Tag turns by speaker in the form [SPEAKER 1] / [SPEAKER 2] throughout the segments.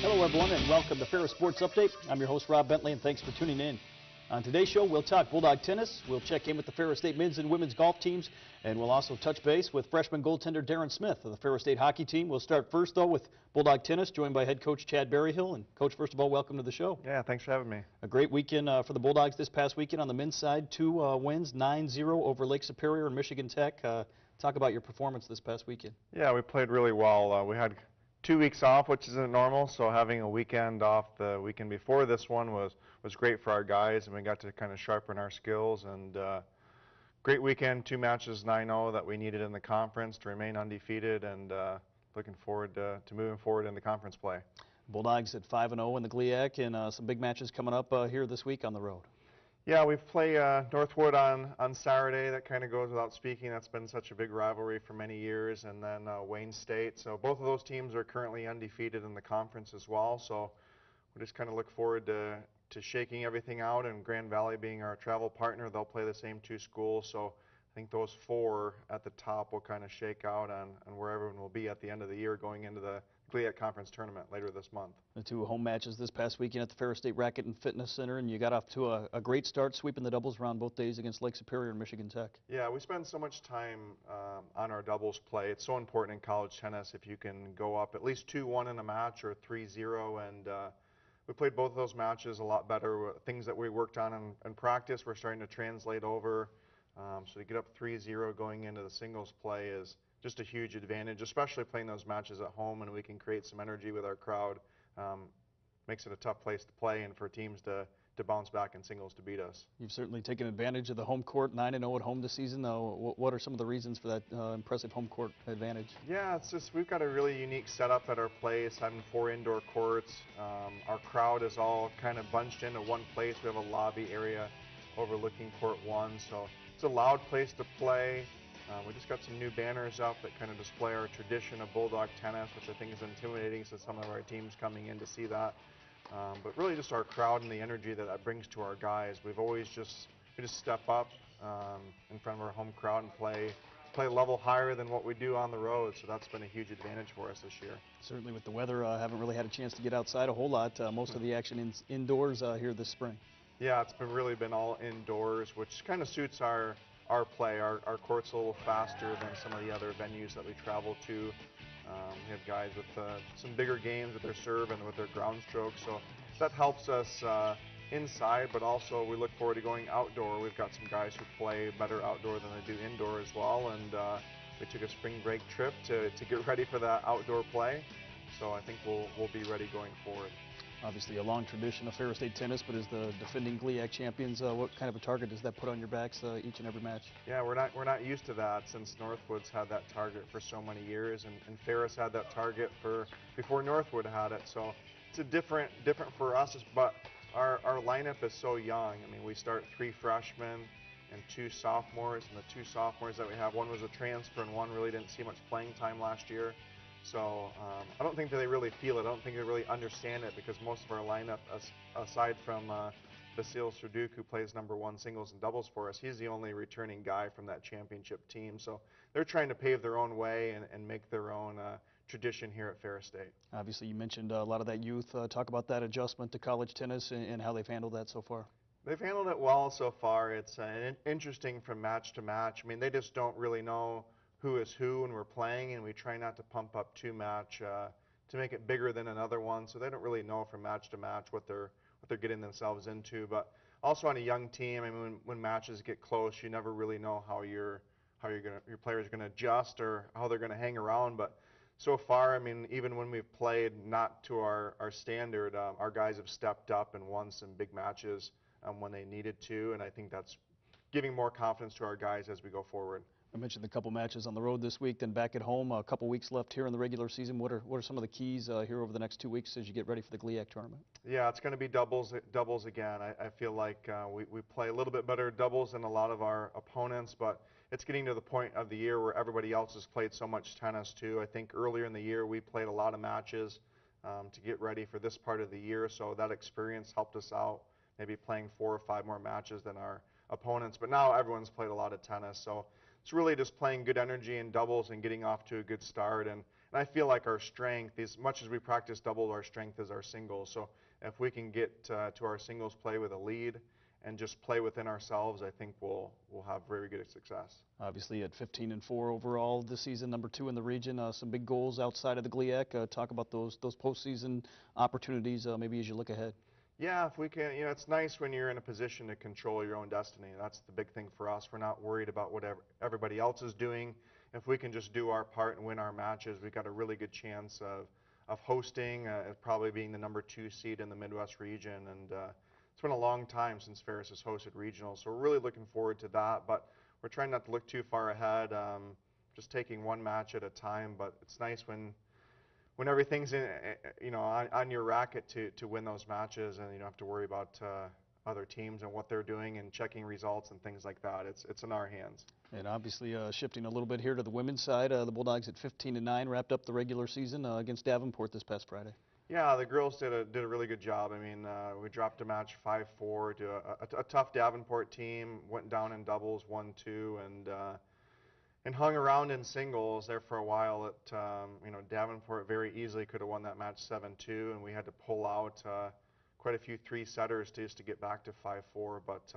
[SPEAKER 1] Hello, everyone, and welcome to Ferris Sports Update. I'm your host, Rob Bentley, and thanks for tuning in. On today's show, we'll talk Bulldog tennis, we'll check in with the Ferris State men's and women's golf teams, and we'll also touch base with freshman goaltender Darren Smith of the Ferris State hockey team. We'll start first, though, with Bulldog tennis, joined by head coach Chad Berryhill. And, Coach, first of all, welcome to the show.
[SPEAKER 2] Yeah, thanks for having me.
[SPEAKER 1] A great weekend for the Bulldogs this past weekend on the men's side. 2 wins, 9-0 over Lake Superior and Michigan Tech. Talk about your performance this past weekend.
[SPEAKER 2] Yeah, we played really well. We had 2 weeks off, which isn't normal, so having a weekend off the weekend before this one was great for our guys, and we got to kind of sharpen our skills. And great weekend, 2 matches, 9-0 that we needed in the conference to remain undefeated, and looking forward to moving forward in the conference play.
[SPEAKER 1] Bulldogs at 5-0 in the GLIAC, and some big matches coming up here this week on the road.
[SPEAKER 2] Yeah, we play Northwood on Saturday. That kind of goes without speaking. That's been such a big rivalry for many years. And then Wayne State. So both of those teams are currently undefeated in the conference as well. So we just kind of look forward to shaking everything out. And Grand Valley being our travel partner, they'll play the same 2 schools. So I think those 4 at the top will kind of shake out on where everyone will be at the end of the year going into the GLIAC Conference Tournament later this month.
[SPEAKER 1] The 2 home matches this past weekend at the Ferris State Racket and Fitness Center, and you got off to a great start, sweeping the doubles round both days against Lake Superior and Michigan Tech.
[SPEAKER 2] Yeah, we spend so much time on our doubles play. It's so important in college tennis if you can go up at least 2-1 in a match or 3-0, and we played both of those matches a lot better. Things that we worked on in practice we're starting to translate over. So to get up 3-0 going into the singles play is just a huge advantage, especially playing those matches at home, and we can create some energy with our crowd. Makes it a tough place to play and for teams to bounce back in singles to beat us.
[SPEAKER 1] You've certainly taken advantage of the home court, 9-0 at home this season. Though, what are some of the reasons for that impressive home court advantage?
[SPEAKER 2] Yeah, it's just we've got a really unique setup at our place, having 4 indoor courts. Our crowd is all kind of bunched into one place. We have a lobby area overlooking Court 1, so it's a loud place to play. We just got some new banners up that kind of display our tradition of Bulldog tennis, which I think is intimidating to some of our teams coming in to see that. But really just our crowd and the energy that brings to our guys. We just step up in front of our home crowd and play a level higher than what we do on the road, so that's been a huge advantage for us this year.
[SPEAKER 1] Certainly with the weather, haven't really had a chance to get outside a whole lot. Most of the action indoors here this spring.
[SPEAKER 2] Yeah, it's really been all indoors, which kind of suits our play. Our court's a little faster than some of the other venues that we travel to. We have guys with some bigger games with their serve and with their ground stroke, so that helps us inside, but also we look forward to going outdoor. We've got some guys who play better outdoor than they do indoor as well, and we took a spring break trip to get ready for that outdoor play, so I think we'll be ready going forward.
[SPEAKER 1] Obviously a long tradition of Ferris State tennis, but as the defending GLIAC champions, what kind of a target does that put on your backs each and every match?
[SPEAKER 2] Yeah, we're not used to that since Northwood's had that target for so many years, and Ferris had that target before Northwood had it. So it's a different for us, but our lineup is so young. I mean, we start 3 freshmen and 2 sophomores, and the 2 sophomores that we have, one was a transfer and one really didn't see much playing time last year. So I don't think that they really feel it. I don't think they really understand it, because most of our lineup, aside from Basil Serduk, who plays #1 singles and doubles for us, he's the only returning guy from that championship team. So they're trying to pave their own way and make their own tradition here at Ferris State.
[SPEAKER 1] Obviously you mentioned a lot of that youth. Talk about that adjustment to college tennis and how they've handled that so far.
[SPEAKER 2] They've handled it well so far. It's interesting from match to match. I mean, they just don't really know who is who when we're playing, and we try not to pump up too much to make it bigger than another one, so they don't really know from match to match what they're getting themselves into. But also on a young team, I mean, when matches get close, you never really know how your players are going to adjust or how they're going to hang around. But so far, I mean, even when we've played not to our standard, our guys have stepped up and won some big matches when they needed to, and I think that's giving more confidence to our guys as we go forward.
[SPEAKER 1] I mentioned a couple matches on the road this week, then back at home. A couple weeks left here in the regular season. What are some of the keys here over the next 2 weeks as you get ready for the GLIAC tournament?
[SPEAKER 2] Yeah, it's going to be doubles again. I feel like we play a little bit better doubles than a lot of our opponents, but it's getting to the point of the year where everybody else has played so much tennis too. I think earlier in the year we played a lot of matches to get ready for this part of the year, so that experience helped us out, maybe playing 4 or 5 more matches than our opponents. But now everyone's played a lot of tennis, so it's really just playing good energy in doubles and getting off to a good start. And And I feel like our strength, as much as we practice double, our strength is our singles. So if we can get to our singles play with a lead and just play within ourselves, I think we'll have very good success.
[SPEAKER 1] Obviously at 15-4 overall this season, number 2 in the region. Some big goals outside of the GLIAC. Talk about those postseason opportunities maybe as you look ahead.
[SPEAKER 2] Yeah, if we can, it's nice when you're in a position to control your own destiny. That's the big thing for us. We're not worried about what everybody else is doing. If we can just do our part and win our matches, we've got a really good chance of hosting, probably being the number 2 seed in the Midwest region. And it's been a long time since Ferris has hosted regionals, so we're really looking forward to that. But we're trying not to look too far ahead, just taking one match at a time. But it's nice when everything's on your racket to win those matches, and you don't have to worry about other teams and what they're doing and checking results and things like that. It's in our hands.
[SPEAKER 1] And obviously shifting a little bit here to the women's side, the Bulldogs at 15-9 wrapped up the regular season against Davenport this past Friday.
[SPEAKER 2] Yeah, the girls did a really good job. I mean, we dropped a match 5-4 to a tough Davenport team, went down in doubles 1-2, and hung around in singles there for a while. Davenport very easily could have won that match 7-2, and we had to pull out quite a few 3-setters just to get back to 5-4. But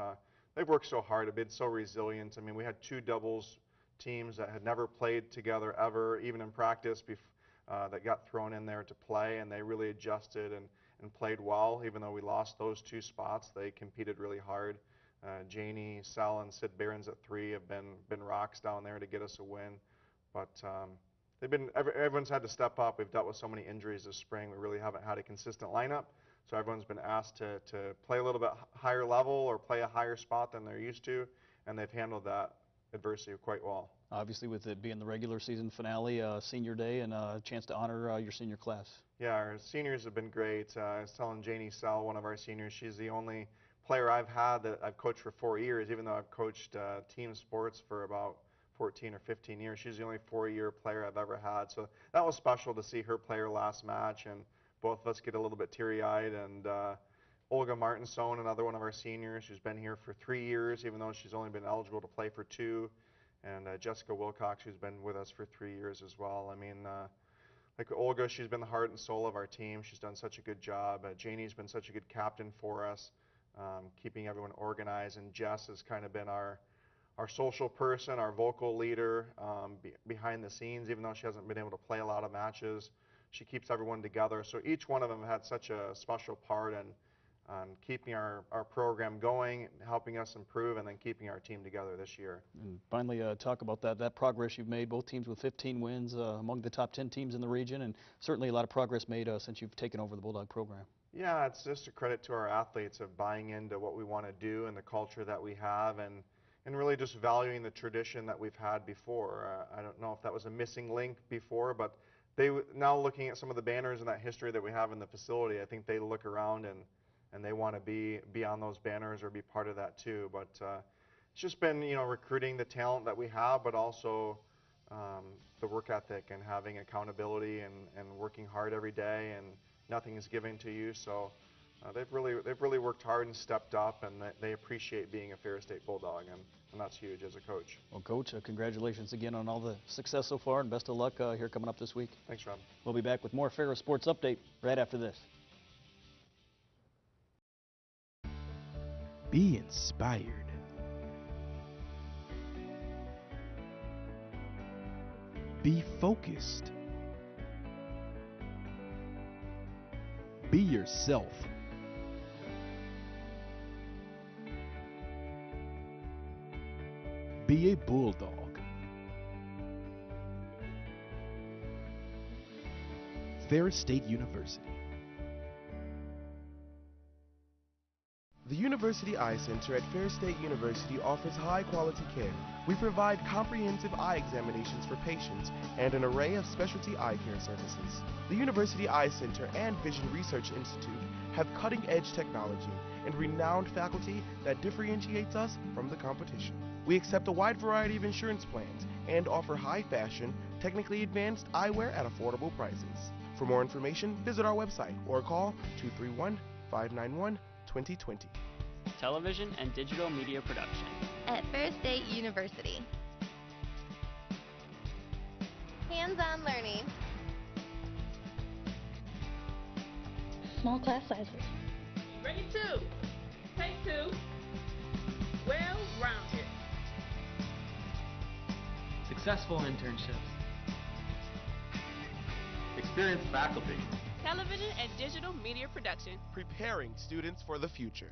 [SPEAKER 2] they've worked so hard, they've been so resilient. I mean, we had 2 doubles teams that had never played together ever, even in practice, that got thrown in there to play, and they really adjusted and played well. Even though we lost those 2 spots, they competed really hard. Janie, Sal, and Sid Behrens at 3 have been rocks down there to get us a win. But everyone's had to step up. We've dealt with so many injuries this spring. We really haven't had a consistent lineup. So everyone's been asked to play a little bit higher level or play a higher spot than they're used to, and they've handled that adversity quite well.
[SPEAKER 1] Obviously, with it being the regular season finale, senior day, and a chance to honor your senior class.
[SPEAKER 2] Yeah, our seniors have been great. I was telling Janie Sell, one of our seniors, she's the only player I've had that I've coached for 4 years, even though I've coached team sports for about 14 or 15 years. She's the only 4-year player I've ever had. So that was special to see her play her last match, and both of us get a little bit teary-eyed. And Olga Martinson, another one of our seniors, who's been here for 3 years, even though she's only been eligible to play for 2. And Jessica Wilcox, who's been with us for 3 years as well. I mean, like Olga, she's been the heart and soul of our team. She's done such a good job. Janie's been such a good captain for us, keeping everyone organized. And Jess has kind of been our social person, our vocal leader behind the scenes. Even though she hasn't been able to play a lot of matches, she keeps everyone together. So each one of them had such a special part in keeping our program going, helping us improve, and then keeping our team together this year.
[SPEAKER 1] And finally, talk about that progress you've made, both teams with 15 wins, among the top 10 teams in the region, and certainly a lot of progress made since you've taken over the Bulldog program. Yeah,
[SPEAKER 2] it's just a credit to our athletes of buying into what we want to do and the culture that we have, and really just valuing the tradition that we've had before. I don't know if that was a missing link before, but now looking at some of the banners and that history that we have in the facility, I think they look around and they want to be on those banners or be part of that too. But it's just been, recruiting the talent that we have, but also the work ethic and having accountability and working hard every day, and nothing is given to you. So they've really worked hard and stepped up, and they appreciate being a Ferris State Bulldog, and that's huge as a coach.
[SPEAKER 1] Well, Coach, congratulations again on all the success so far, and best of luck here coming up this week.
[SPEAKER 2] Thanks, Rob.
[SPEAKER 1] We'll be back with more Ferris Sports Update right after this.
[SPEAKER 3] Be inspired. Be focused. Be yourself. Be a Bulldog. Ferris State University.
[SPEAKER 4] The University Eye Center at Ferris State University offers high-quality care. We provide comprehensive eye examinations for patients and an array of specialty eye care services. The University Eye Center and Vision Research Institute have cutting-edge technology and renowned faculty that differentiates us from the competition. We accept a wide variety of insurance plans and offer high-fashion, technically advanced eyewear at affordable prices. For more information, visit our website or call 231-591-2020.
[SPEAKER 5] Television and digital media production
[SPEAKER 6] at Ferris State University. Hands-on learning small class sizes.
[SPEAKER 7] Ready two. Take two. Well-rounded.
[SPEAKER 8] Successful internships.
[SPEAKER 9] Experienced faculty.
[SPEAKER 7] Television and digital media production.
[SPEAKER 4] Preparing students for the future.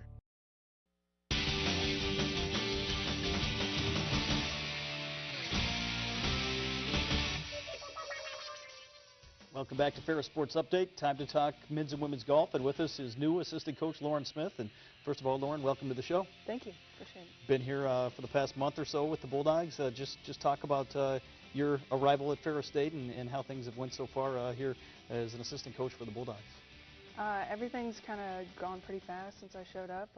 [SPEAKER 1] Welcome back to Ferris Sports Update. Time to talk men's and women's golf, and with us is new assistant coach Lauren Smith. And first of all, Lauren, welcome to the show.
[SPEAKER 10] Thank you. Appreciate it.
[SPEAKER 1] Been here for the past month or so with the Bulldogs. Just talk about your arrival at Ferris State and how things have went so far here as an assistant coach for the Bulldogs.
[SPEAKER 10] Everything's kind of gone pretty fast since I showed up.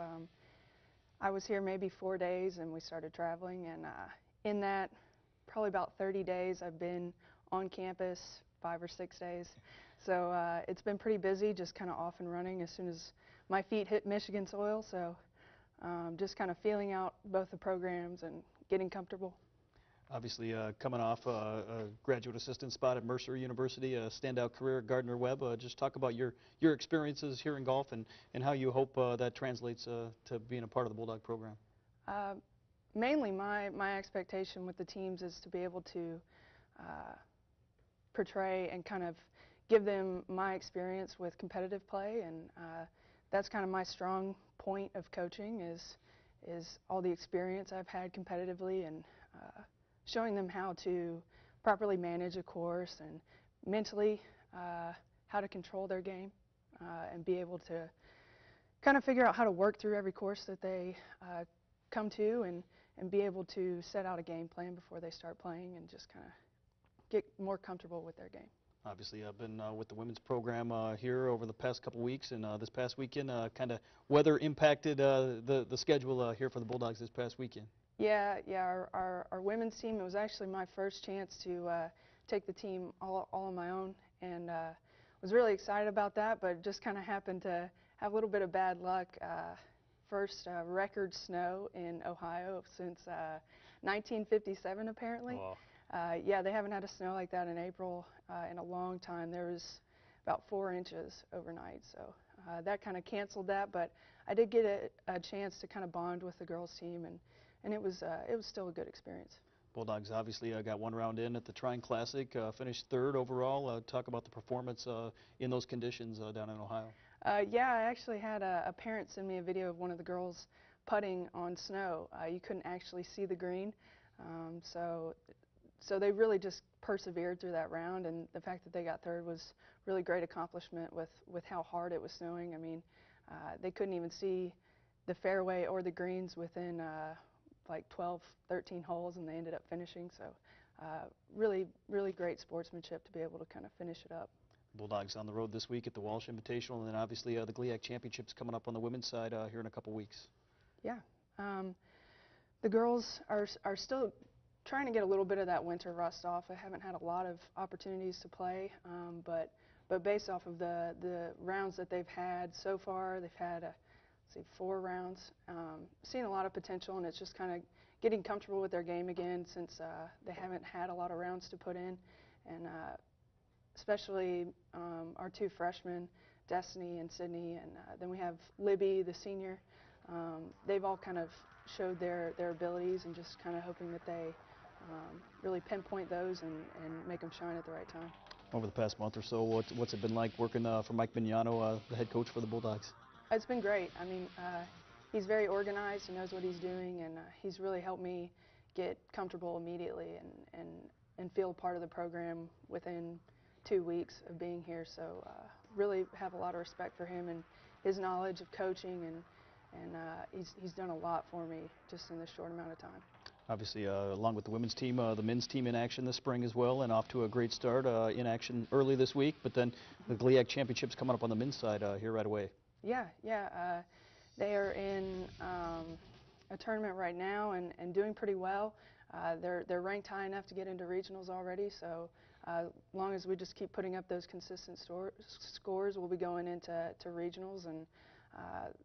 [SPEAKER 10] I was here maybe 4 days, and we started traveling. And in that, probably about 30 days, I've been on campus 5 or 6 days. So it's been pretty busy, just kind of off and running as soon as my feet hit Michigan soil. So just kind of feeling out both the programs and getting comfortable.
[SPEAKER 1] Obviously, coming off a graduate assistant spot at Mercer University, a standout career at Gardner-Webb. Just talk about your experiences here in golf and how you hope that translates to being a part of the Bulldog program.
[SPEAKER 10] Mainly my expectation with the teams is to be able to portray and kind of give them my experience with competitive play, and that's kind of my strong point of coaching is all the experience I've had competitively and showing them how to properly manage a course and mentally how to control their game and be able to kind of figure out how to work through every course that they come to and be able to set out a game plan before they start playing and just kind of get more comfortable with their game.
[SPEAKER 1] Obviously, I've been with the women's program here over the past couple weeks, and this past weekend, kind of weather impacted the schedule here for the Bulldogs this past weekend.
[SPEAKER 10] Yeah, our women's team, it was actually my first chance to take the team all on my own, and was really excited about that, but just kind of happened to have a little bit of bad luck. First record snow in Ohio since 1957, apparently.
[SPEAKER 1] Wow.
[SPEAKER 10] Yeah, they haven't had a snow like that in April in a long time. There was about 4 inches overnight, so that kind of canceled that. But I did get a chance to kind of bond with the girls' team, and it was still a good experience.
[SPEAKER 1] Bulldogs obviously got one round in at the Trine Classic, finished third overall. Talk about the performance in those conditions down in Ohio.
[SPEAKER 10] Yeah, I actually had a parent send me a video of one of the girls putting on snow. You couldn't actually see the green, so they really just persevered through that round, and the fact that they got third was really great accomplishment with how hard it was snowing. I mean, they couldn't even see the fairway or the greens within like 12, 13 holes, and they ended up finishing. So really great sportsmanship to be able to kind of finish it up.
[SPEAKER 1] Bulldogs on the road this week at the Walsh Invitational, and then obviously the GLIAC Championships coming up on the women's side here in a couple weeks. Yeah.
[SPEAKER 10] The girls are still trying to get a little bit of that winter rust off. I haven't had a lot of opportunities to play, but based off of the rounds that they've had so far, they've had 4 rounds. Seen a lot of potential, and it's just kind of getting comfortable with their game again since they haven't had a lot of rounds to put in, and especially our 2 freshmen, Destiny and Sydney, and then we have Libby, the senior. They've all kind of showed their abilities, and just kind of hoping that they really pinpoint those and make them shine at the right time.
[SPEAKER 1] Over the past month or so, what's it been like working for Mike Mignano, the head coach for the Bulldogs?
[SPEAKER 10] It's been great. I mean, he's very organized. He knows what he's doing, and he's really helped me get comfortable immediately and feel part of the program within 2 weeks of being here. So really have a lot of respect for him and his knowledge of coaching, and he's done a lot for me just in this short amount of time.
[SPEAKER 1] Obviously, along with the women's team, the men's team in action this spring as well, and off to a great start in action early this week. But then the GLIAC Championships coming up on the men's side here right away.
[SPEAKER 10] Yeah. They are in a tournament right now and doing pretty well. They're ranked high enough to get into regionals already, so as long as we just keep putting up those consistent scores, we'll be going into regionals. And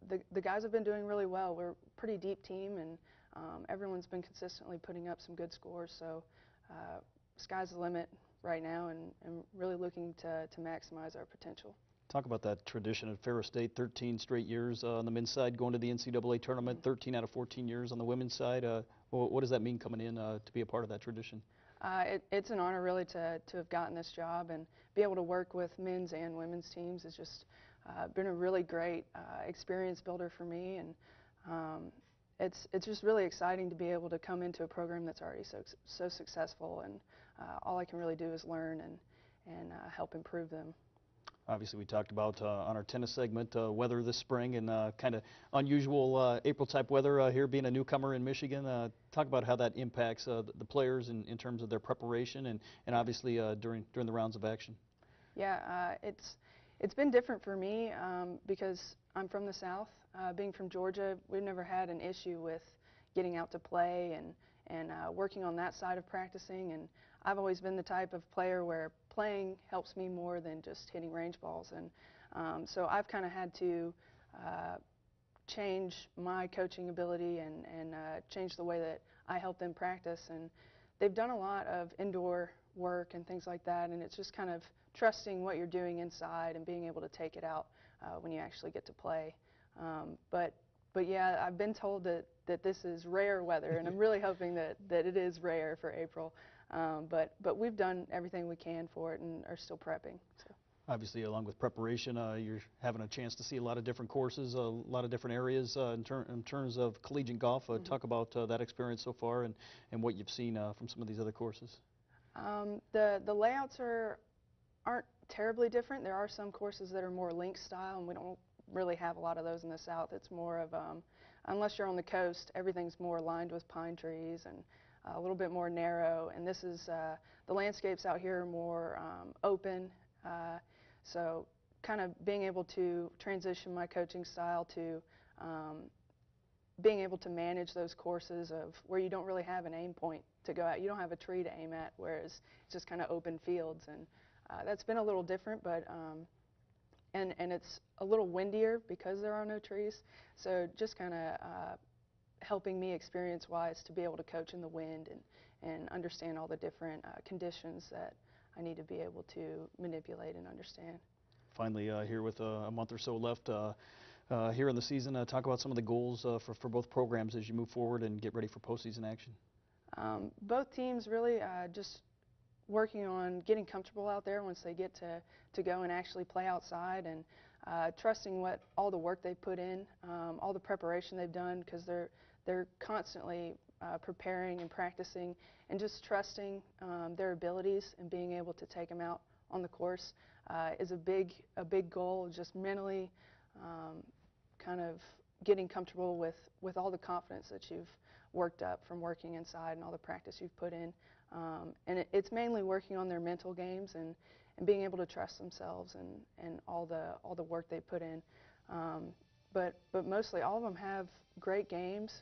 [SPEAKER 10] the guys have been doing really well. We're a pretty deep team, and everyone's been consistently putting up some good scores, so sky's the limit right now, and really looking to maximize our potential.
[SPEAKER 1] Talk about that tradition at Ferris State, 13 straight years on the men's side going to the NCAA tournament, 13 out of 14 years on the women's side. What does that mean coming in to be a part of that tradition?
[SPEAKER 10] It's an honor really to have gotten this job, and be able to work with men's and women's teams has just been a really great experience builder for me, and it's just really exciting to be able to come into a program that's already so successful, and all I can really do is learn and help improve them.
[SPEAKER 1] Obviously, we talked about on our tennis segment weather this spring and kind of unusual April-type weather here, being a newcomer in Michigan. Talk about how that impacts the players in terms of their preparation and obviously during the rounds of action.
[SPEAKER 10] Yeah, it's been different for me because I'm from the South. Being from Georgia, we've never had an issue with getting out to play and working on that side of practicing. And I've always been the type of player where playing helps me more than just hitting range balls. And so I've kind of had to change my coaching ability and change the way that I help them practice. And they've done a lot of indoor work and things like that, and it's just kind of trusting what you're doing inside and being able to take it out when you actually get to play. But yeah, I've been told that this is rare weather, and I'm really hoping that it is rare for April. But we've done everything we can for it and are still prepping. So.
[SPEAKER 1] Obviously, along with preparation, you're having a chance to see a lot of different courses, a lot of different areas in terms of collegiate golf. Talk about that experience so far and what you've seen from some of these other courses.
[SPEAKER 10] The layouts aren't terribly different. There are some courses that are more link style, and we don't really have a lot of those in the South. It's more of, unless you're on the coast, everything's more lined with pine trees and a little bit more narrow. And this is, the landscapes out here are more open. So kind of being able to transition my coaching style to being able to manage those courses of where you don't really have an aim point to go at. You don't have a tree to aim at, whereas it's just kind of open fields. And that's been a little different, but and it's a little windier because there are no trees. So just kind of helping me experience-wise to be able to coach in the wind and understand all the different conditions that I need to be able to manipulate and understand.
[SPEAKER 1] Finally, here with a month or so left here in the season, talk about some of the goals for both programs as you move forward and get ready for postseason action.
[SPEAKER 10] Both teams really just working on getting comfortable out there once they get to go and actually play outside, and trusting all the work they've put in, all the preparation they've done, because they're constantly preparing and practicing, and just trusting their abilities and being able to take them out on the course is a big goal. Just mentally kind of getting comfortable with all the confidence that you've worked up from working inside and all the practice you've put in. And it's mainly working on their mental games and being able to trust themselves and all the work they put in. But mostly all of them have great games,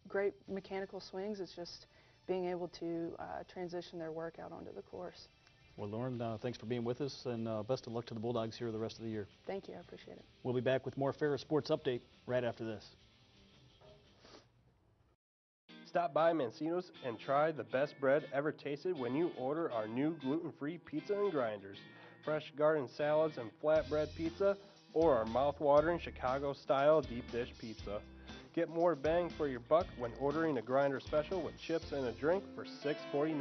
[SPEAKER 10] great mechanical swings. It's just being able to transition their work out onto the course.
[SPEAKER 1] Well, Lauren, thanks for being with us, and best of luck to the Bulldogs here the rest of the year.
[SPEAKER 10] Thank you. I appreciate it.
[SPEAKER 1] We'll be back with more Ferris Sports Update right after this.
[SPEAKER 6] Stop by Mancino's and try the best bread ever tasted when you order our new gluten-free pizza and grinders, fresh garden salads and flatbread pizza, or our mouth-watering Chicago-style deep dish pizza. Get more bang for your buck when ordering a grinder special with chips and a drink for $6.49.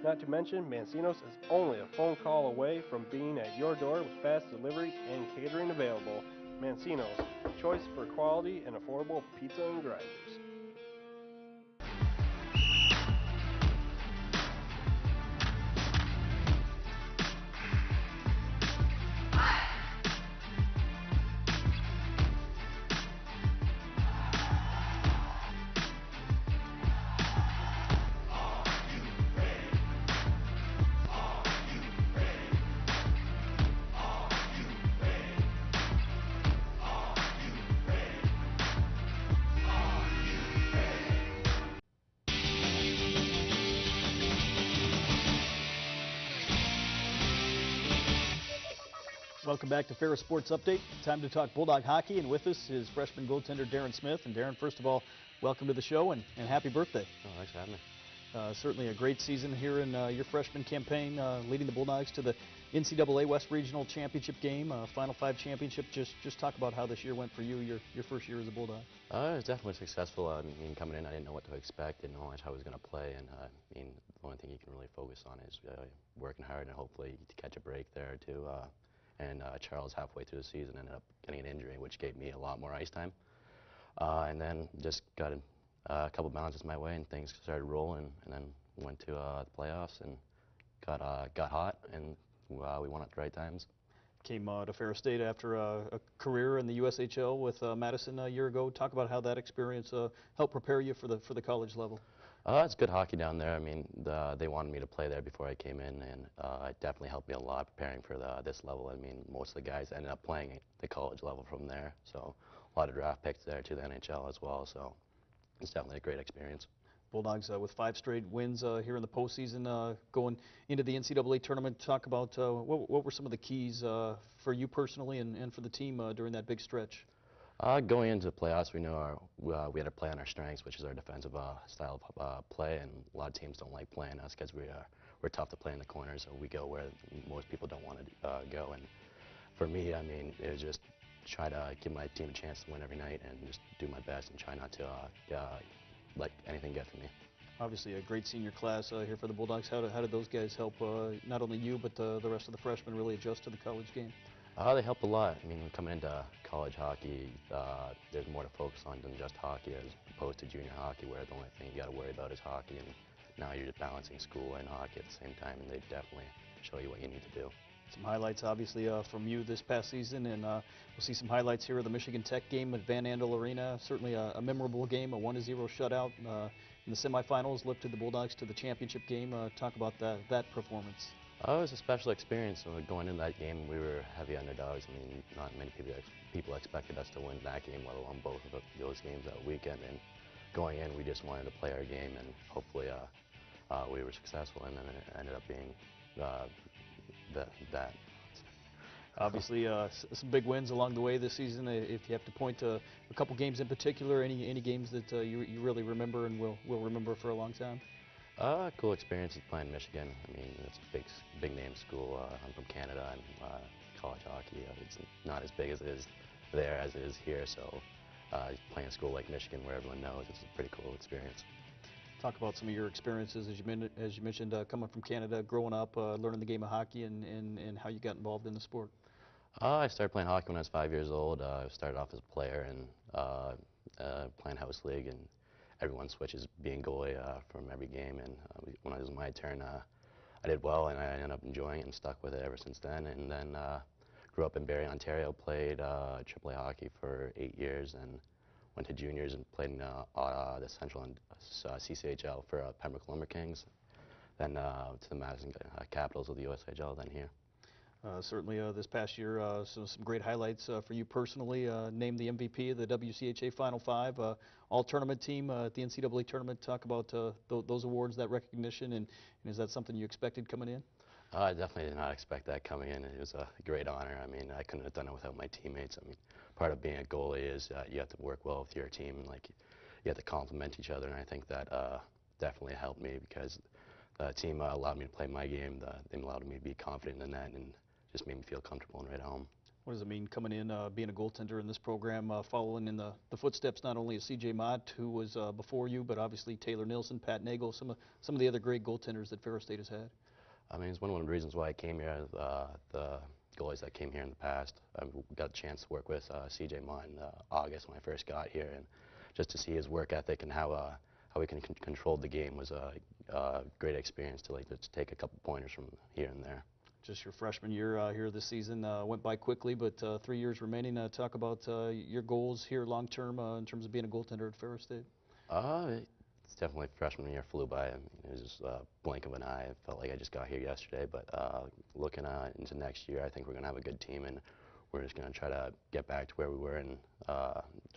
[SPEAKER 6] Not to mention, Mancino's is only a phone call away from being at your door with fast delivery and catering available. Mancino's, choice for quality and affordable pizza and grinders.
[SPEAKER 1] Welcome back to Ferris Sports Update. Time to talk Bulldog hockey, and with us is freshman goaltender Darren Smith. And Darren, first of all, welcome to the show and happy birthday.
[SPEAKER 11] Oh, thanks for having me.
[SPEAKER 1] Certainly a great season here in your freshman campaign, leading the Bulldogs to the NCAA West Regional Championship game, Final Five championship. Just talk about how this year went for you, your first year as a Bulldog.
[SPEAKER 11] It was definitely successful. I mean, coming in, I didn't know what to expect, didn't know how I was going to play, and I mean, the only thing you can really focus on is working hard and hopefully to catch a break there or two. And Charles, halfway through the season, ended up getting an injury, which gave me a lot more ice time. And then just got a couple bounces my way, and things started rolling, and then went to the playoffs and got hot, and we won at the right times.
[SPEAKER 1] Came to Ferris State after a career in the USHL with Madison a year ago. Talk about how that experience helped prepare you for the college level.
[SPEAKER 11] It's good hockey down there. I mean, they wanted me to play there before I came in, and it definitely helped me a lot preparing for this level. I mean, most of the guys ended up playing at the college level from there, so a lot of draft picks there to the NHL as well. So it's definitely a great experience.
[SPEAKER 1] Bulldogs with 5 straight wins here in the postseason, going into the NCAA tournament. Talk about what were some of the keys for you personally and for the team during that big stretch?
[SPEAKER 11] Going into the playoffs, we know we had to play on our strengths, which is our defensive style of play, and a lot of teams don't like playing us because we're tough to play in the corners, so we go where most people don't want to go. And for me, I mean, it was just try to give my team a chance to win every night and just do my best and try not to let anything get to me.
[SPEAKER 1] Obviously, a great senior class here for the Bulldogs. How did those guys help not only you but the rest of the freshmen really adjust to the college game?
[SPEAKER 11] They helped a lot. I mean, coming into college hockey, there's more to focus on than just hockey as opposed to junior hockey, where the only thing you got to worry about is hockey. And now you're just balancing school and hockey at the same time, and they definitely show you what you need to do.
[SPEAKER 1] Some highlights, obviously, from you this past season, and we'll see some highlights here of the Michigan Tech game at Van Andel Arena. Certainly a memorable game, a 1-0 shutout in the semifinals, lifted the Bulldogs to the championship game. Talk about that performance.
[SPEAKER 11] It was a special experience. Going into that game, we were heavy underdogs. I mean, not many people expected us to win that game, let alone both of those games that weekend. And going in, we just wanted to play our game, and hopefully we were successful, and then it ended up being that.
[SPEAKER 1] Obviously, some big wins along the way this season. If you have to point to a couple games in particular, any games that you really remember and will remember for a long time?
[SPEAKER 11] Cool experience is playing Michigan. I mean, it's a big name school. I'm from Canada, and college hockey, it's not as big as it is there as it is here. So playing a school like Michigan, where everyone knows, it's a pretty cool experience.
[SPEAKER 1] Talk about some of your experiences, as you mentioned, coming from Canada, growing up, learning the game of hockey, and how you got involved in the sport.
[SPEAKER 11] I started playing hockey when I was 5 years old. I started off as a player and playing house league, and everyone switches being goalie from every game. And when it was my turn, I did well, and I ended up enjoying it and stuck with it ever since then. And then grew up in Barrie, Ontario, played AAA hockey for 8 years, and went to juniors and played in the Central and CCHL for Pembroke Lumber Kings, then to the Madison Capitals of the USHL, then here.
[SPEAKER 1] Certainly this past year, some great highlights for you personally. Named the MVP of the WCHA Final Five, all-tournament team at the NCAA tournament. Talk about those awards, that recognition, and is that something you expected coming in?
[SPEAKER 11] I definitely did not expect that coming in. It was a great honor. I mean, I couldn't have done it without my teammates. I mean, part of being a goalie is you have to work well with your team, and you have to complement each other. And I think that definitely helped me because the team allowed me to play my game. They allowed me to be confident in that, and just made me feel comfortable and right at home.
[SPEAKER 1] What does it mean coming in, being a goaltender in this program, following in the footsteps not only of C.J. Mott, who was before you, but obviously Taylor Nilsson, Pat Nagel, some of the other great goaltenders that Ferris State has had?
[SPEAKER 11] I mean, it's one of the reasons why I came here. The goalies that came here in the past, I got a chance to work with C.J. Mott in August when I first got here, and just to see his work ethic and how he can control the game was a great experience to just take a couple pointers from here and there.
[SPEAKER 1] Just your freshman year here this season went by quickly, but 3 years remaining. Talk about your goals here long term in terms of being a goaltender at Ferris State.
[SPEAKER 11] It's definitely freshman year flew by. I mean, it was just a blink of an eye. I felt like I just got here yesterday, but looking into next year, I think we're going to have a good team, and we're just going to try to get back to where we were and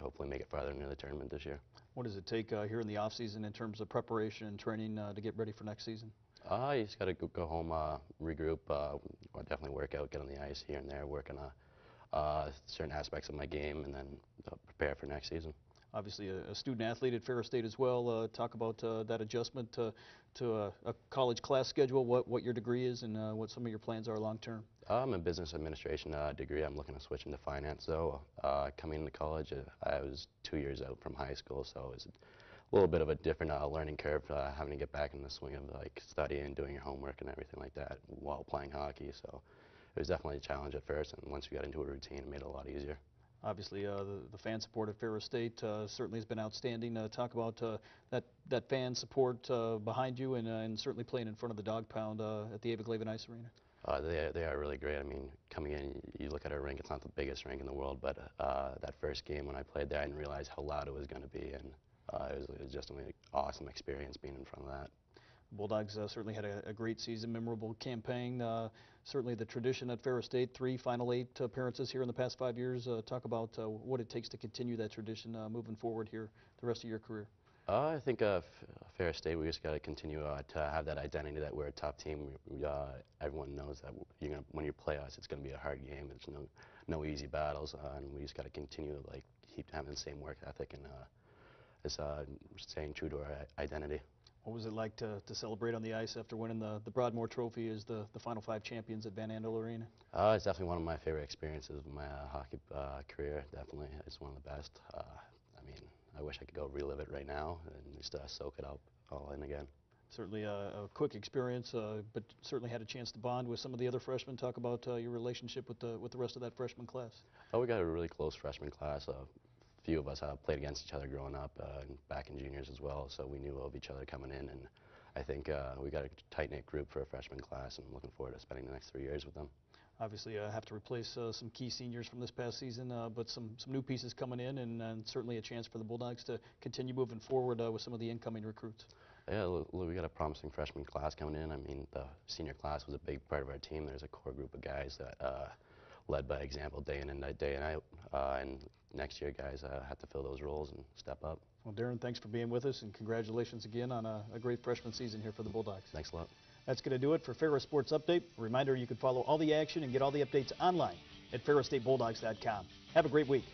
[SPEAKER 11] hopefully make it farther into the tournament this year.
[SPEAKER 1] What does it take here in the off season in terms of preparation and training to get ready for next season?
[SPEAKER 11] You just got to go home, regroup, definitely work out, get on the ice here and there, work on certain aspects of my game, and then prepare for next season.
[SPEAKER 1] Obviously, a student athlete at Ferris State as well. Talk about that adjustment to a college class schedule, what your degree is, and what some of your plans are long term.
[SPEAKER 11] I'm a business administration degree. I'm looking to switch into finance, though. Coming into college, I was 2 years out from high school, so it was a little bit of a different learning curve, having to get back in the swing of like studying, doing your homework, and everything like that while playing hockey. So it was definitely a challenge at first, and once we got into a routine, it made it a lot easier.
[SPEAKER 1] Obviously, the fan support at Ferris State certainly has been outstanding. Talk about that fan support behind you, and certainly playing in front of the Dog Pound at the Aviglaven Ice Arena.
[SPEAKER 11] They are really great. I mean, coming in, you look at our rink, it's not the biggest rink in the world, but that first game when I played there, I didn't realize how loud it was going to be, and it was just an awesome experience being in front of that.
[SPEAKER 1] Bulldogs certainly had a great season, memorable campaign. Certainly the tradition at Ferris State, 3 Final 8 appearances here in the past 5 years. Talk about what it takes to continue that tradition moving forward here the rest of your career.
[SPEAKER 11] I think Ferris State, we just got to continue to have that identity that we're a top team. Everyone knows that when you play us, it's going to be a hard game. There's no easy battles, and we just got to continue to keep having the same work ethic and staying true to our identity.
[SPEAKER 1] What was it like to celebrate on the ice after winning the Broadmoor Trophy as the Final 5 champions at Van Andel Arena?
[SPEAKER 11] It's definitely one of my favorite experiences of my hockey career. Definitely, it's one of the best. I mean, I wish I could go relive it right now and just soak it all in again.
[SPEAKER 1] Certainly a quick experience, but certainly had a chance to bond with some of the other freshmen. Talk about your relationship with the rest of that freshman class.
[SPEAKER 11] Oh, we got a really close freshman class. A few of us played against each other growing up, and back in juniors as well, so we knew of each other coming in, and I think we got a tight-knit group for a freshman class, and I'm looking forward to spending the next 3 years with them.
[SPEAKER 1] Obviously, have to replace some key seniors from this past season, but some new pieces coming in, and certainly a chance for the Bulldogs to continue moving forward with some of the incoming recruits.
[SPEAKER 11] Yeah, we got a promising freshman class coming in. I mean, the senior class was a big part of our team. There's a core group of guys that led by example day in and day out, and next year guys have to fill those roles and step up.
[SPEAKER 1] Well, Darren, thanks for being with us, and congratulations again on a great freshman season here for the Bulldogs.
[SPEAKER 11] Thanks a lot.
[SPEAKER 1] That's going to do it for Ferris Sports Update. A reminder, you can follow all the action and get all the updates online at FerrisStateBulldogs.com. Have a great week.